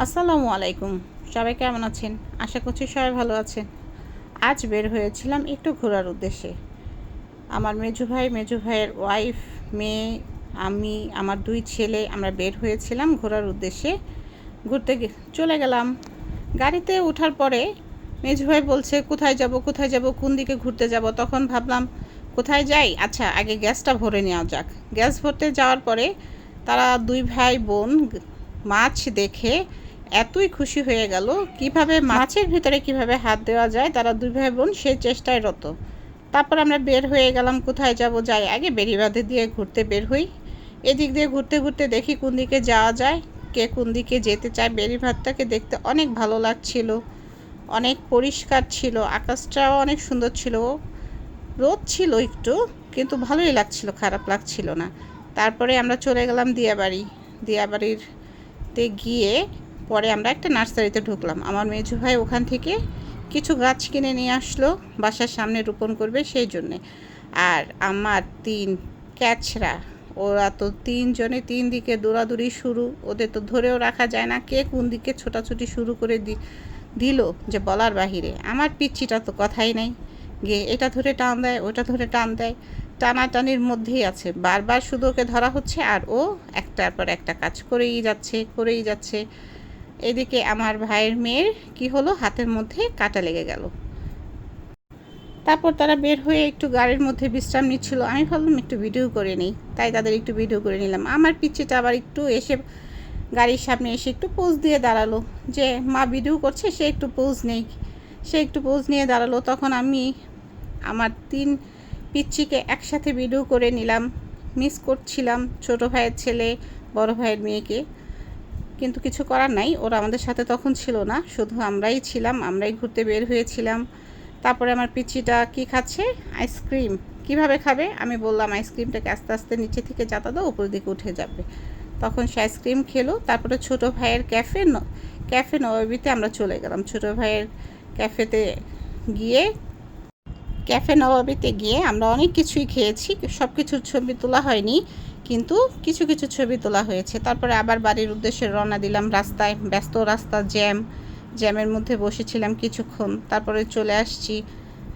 আসসালামু আলাইকুম। সবাই কেমন আছেন? আশা করছি সবাই ভালো আছেন। আজ বের হয়েছিলাম একটু ঘোরার উদ্দেশ্যে। আমার মেজো ভাইয়ের ওয়াইফ, মেয়ে, আমি, আমার 2 ছেলে আমরা বের হয়েছিলাম ঘোরার উদ্দেশ্যে। চলে গেলাম। গাড়িতে ওঠার পরে মেজো ভাই বলছে, "কোথায় যাব, কোথায় যাব, কোন দিকে ঘুরতে যাব?" তখন ভাবলাম, কোথায় যাই? আচ্ছা, আগে গ্যাসটা ভরে নেওয়া যাক। গ্যাস ভরতে যাওয়ার পরে তারা 2 ভাই বোন মাছ দেখে এতই খুশি হয়ে গেল, কিভাবে মাছের ভিতরে কিভাবে হাত দেওয়া যায় তারা 2 ভাই বোন সেই চেষ্টায় রত। তারপর আমরা বের হয়ে গেলাম, কোথায় যাব, যাই আগে বেড়িবাঁধে দিয়ে ঘুরতে বের হই। এদিক দিয়ে ঘুরতে ঘুরতে দেখি কোন দিকে যাওয়া যায়, কে কোন দিকে যেতে চায়। বেড়িবাঁধটাকে দেখতে অনেক ভালো লাগছিল, অনেক পরিষ্কার ছিল, আকাশটাও অনেক সুন্দর ছিল। রোদ ছিল একটু, কিন্তু ভালোই লাগছিল, খারাপ লাগছিল না। তারপরে আমরা চলে গেলাম দিয়াবাড়িতে গিয়ে পরে আমরা একটা নার্সারিতে ঢুকলাম। আমার মেজো ভাই ওখান থেকে কিছু গাছ কিনে নিয়ে আসলো, বাসার সামনে রোপণ করবে সেই জন্যে। আর আমার 3 ক্যাচরা, ওরা তো 3 জনে 3 দিকে দৌড়াদৌড়ি শুরু, ওদের তো ধরেও রাখা যায় না, কে কোন দিকে ছোটাছুটি শুরু করে দিল যে বলার বাহিরে। আমার পিচ্চিটা তো কথাই নাই, গিয়ে এটা ধরে টান দেয়, ওটা ধরে টান দেয়, টানাটানির মধ্যেই আছে। বারবার শুধু ওকে ধরা হচ্ছে আর ও একটার পর একটা কাজ করেই যাচ্ছে। এদিকে আমার ভাইয়ের মেয়ের কি হলো, হাতের মধ্যে কাঁটা লেগে গেল। তারপর তারা বের হয়ে একটু গাড়ির মধ্যে বিশ্রাম নিচ্ছিল। আমি ভাবলাম একটু ভিডিও করে নিই, তাই তাদের একটু ভিডিও করে নিলাম। আমার পিচ্চিটা আবার একটু এসে গাড়ির সামনে এসে একটু পোজ দিয়ে দাঁড়ালো, যে মা ভিডিও করছে, সে একটু পোজ নিয়ে দাঁড়ালো। তখন আমি আমার 3 পিচ্চিকে একসাথে ভিডিও করে নিলাম। মিস করছিলাম ছোট ভাইয়ের ছেলে, বড় ভাইয়ের মেয়েকে, কিন্তু কিছু করার নাই, ওরা আমাদের সাথে তখন ছিল না, শুধু আমরাই ছিলাম, আমরাই ঘুরতে বের হয়েছিলাম। তারপরে আমার পিচ্চিটা কি খাচ্ছে, আইসক্রিম। কিভাবে খাবে? আমি বললাম আইসক্রিমটাকে আস্তে আস্তে নিচে থেকে যাতা দাও, উপর দিকে উঠে যাবে। তখন সে আইসক্রিম খেলো। তারপরে ছোট ভাইয়ের ক্যাফে নবাবিতে আমরা চলে গেলাম। ছোট ভাইয়ের গিয়ে ক্যাফে নবাবিতে গিয়ে আমরা অনেক কিছুই খেয়েছি, সব কিছুর ছবি তোলা হয়নি, কিন্তু কিছু কিছু ছবি তোলা হয়েছে। তারপরে আবার বাড়ির উদ্দেশ্যে রওনা দিলাম। রাস্তায় ব্যস্ত রাস্তা, জ্যামের মধ্যে বসেছিলাম কিছুক্ষণ, তারপরে চলে আসছি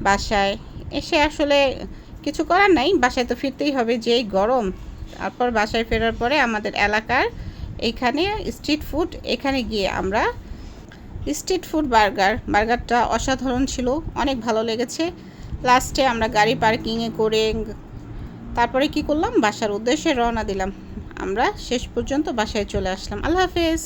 বাসায়। এসে আসলে কিছু করার নাই, বাসায় তো ফিরতেই হবে, যেই গরম। তারপর বাসায় ফেরার পরে আমাদের এলাকার এইখানে স্ট্রিট ফুড, এখানে গিয়ে আমরা স্ট্রিট ফুড বার্গারটা অসাধারণ ছিল, অনেক ভালো লেগেছে। লাস্টে আমরা গাড়ি পার্কিংয়ে করে তারপরে কি করলাম, বাসার উদ্দেশ্যে রওনা দিলাম। আমরা শেষ পর্যন্ত বাসায় চলে আসলাম। আল্লাহ হাফেজ।